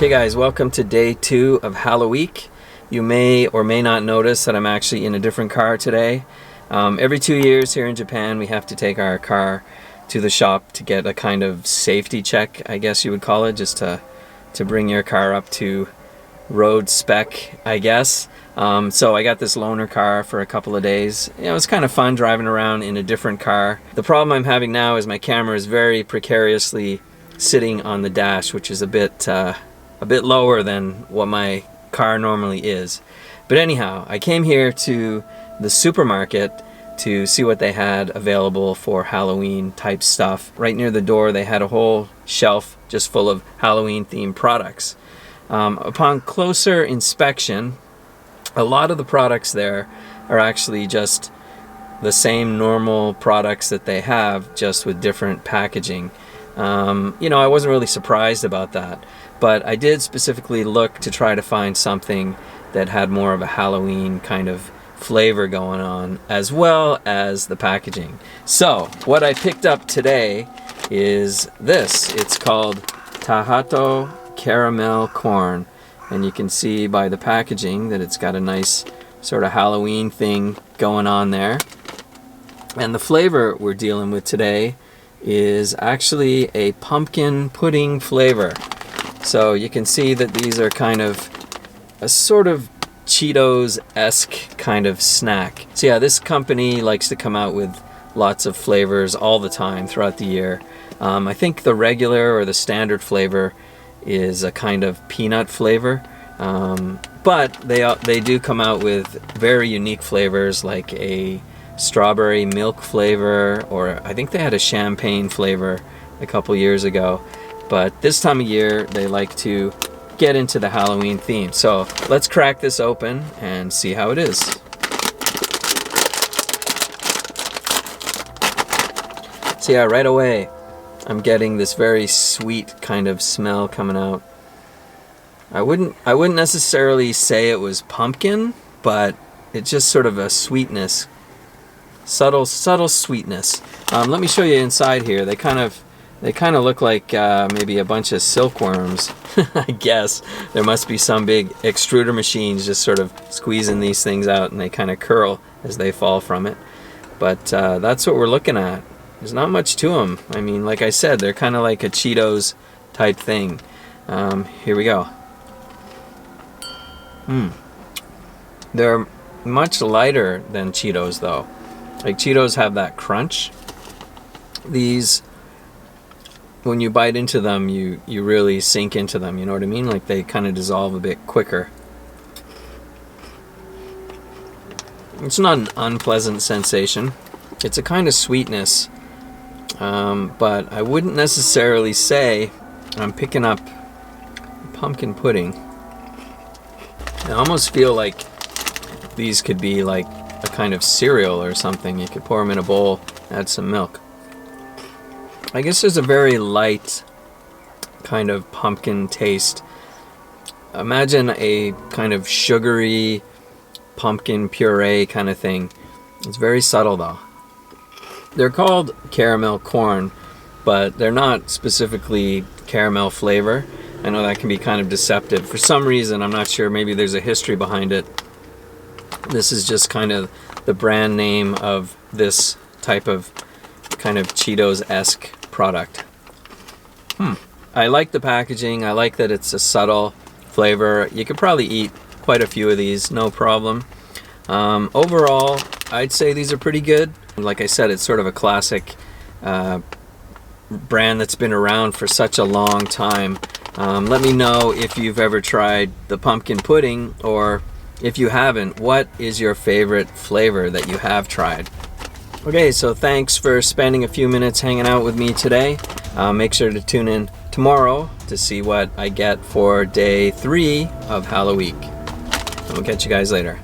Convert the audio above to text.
Okay guys, welcome to day 2 of Halloweek. You may or may not notice that I'm actually in a different car today. Every 2 years here in Japan we have to take our car to the shop to get a kind of safety check, I guess you would call it, just to bring your car up to road spec, I guess. So I got this loaner car for a couple of days. You know, it's kind of fun driving around in a different car. The problem I'm having now is my camera is very precariously sitting on the dash, which is a bit lower than what my car normally is. But anyhow, I came here to the supermarket to see what they had available for Halloween type stuff. Right near the door they had a whole shelf just full of Halloween themed products. Upon closer inspection, a lot of the products there are actually just the same normal products that they have, just with different packaging. You know, I wasn't really surprised about that, but I did specifically look to try to find something that had more of a Halloween kind of flavor going on, as well as the packaging. So what I picked up today is this. It's called Tohato caramel corn, and you can see by the packaging that it's got a nice sort of Halloween thing going on there. And the flavor we're dealing with today is actually a pumpkin pudding flavor. So you can see that these are kind of a sort of Cheetos-esque kind of snack. So yeah, this company likes to come out with lots of flavors all the time throughout the year. I think the regular or the standard flavor is a kind of peanut flavor, but they do come out with very unique flavors, like a strawberry milk flavor, or I think they had a champagne flavor a couple years ago. But this time of year they like to get into the Halloween theme. So let's crack this open and see how it is. So yeah, right away I'm getting this very sweet kind of smell coming out. I wouldn't necessarily say it was pumpkin, but it's just sort of a sweetness. Subtle sweetness. Let me show you inside here. They kind of look like maybe a bunch of silkworms. I guess there must be some big extruder machines just sort of squeezing these things out, and they kind of curl as they fall from it. But that's what we're looking at. There's not much to them. I mean, like I said, they're kind of like a Cheetos type thing. Here we go. They're much lighter than Cheetos though. Like Cheetos have that crunch. These, when you bite into them, you really sink into them, you know what I mean? Like they kind of dissolve a bit quicker. It's not an unpleasant sensation. It's a kind of sweetness, but I wouldn't necessarily say I'm picking up pumpkin pudding. I almost feel like these could be like a kind of cereal or something. You could pour them in a bowl, add some milk. I guess there's a very light kind of pumpkin taste. Imagine a kind of sugary pumpkin puree kind of thing. It's very subtle though. They're called caramel corn, but they're not specifically caramel flavor. I know that can be kind of deceptive. For some reason, I'm not sure, maybe there's a history behind it. This is just kind of the brand name of this type of kind of Cheetos-esque product. I like the packaging. I like that it's a subtle flavor. You could probably eat quite a few of these, no problem. Overall, I'd say these are pretty good. Like I said, it's sort of a classic brand that's been around for such a long time. Let me know if you've ever tried the pumpkin pudding, or if you haven't, what is your favorite flavor that you have tried? Okay, so thanks for spending a few minutes hanging out with me today. Make sure to tune in tomorrow to see what I get for day 3 of Halloweek. And we'll catch you guys later.